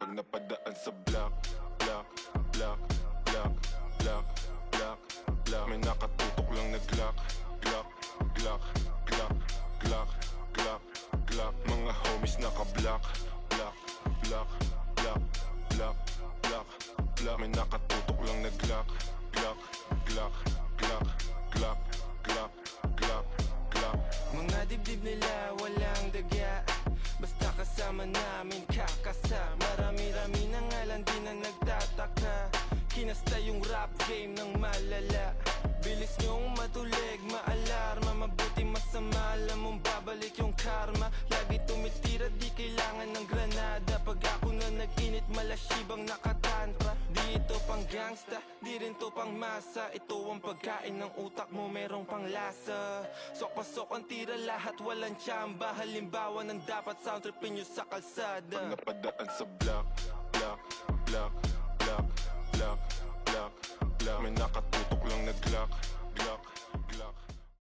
Pag napadaan sa block, block, block, block, block, block, block. May nakatutok lang na Glock, Glock, Glock, Glock, Glock, Glock, Glock. Mga homies naka-block, block, block, block, block, block, block. May nakatutok lang na Glock, Glock, Glock, Glock, Glock, Glock, Glock, Glock. Mga dibdib nila walang daga, basta kasama namin kakasa. Marami-rami na nga lang di na nagtataka. Kinasta yung rap game ng malala. Bilis nyong matulig, maalarma. Mabuti masama, alam mong babalik yung karma. Lagi tumitira, di kailangan ng granada. Pag ako na nag-init, malasibang nakatantra. Di ito pang gangsta, di rin to pang masa. Ito ang pagkain ng utak mo, merong pang lasa. Sok-pasok ang tira, lahat walang tsamba. Halimbawa ng dapat sound tripin nyo sa kalsada. Pag napadaan sa block, block, block, block, block, block, block. May nakatutok lang na Glock,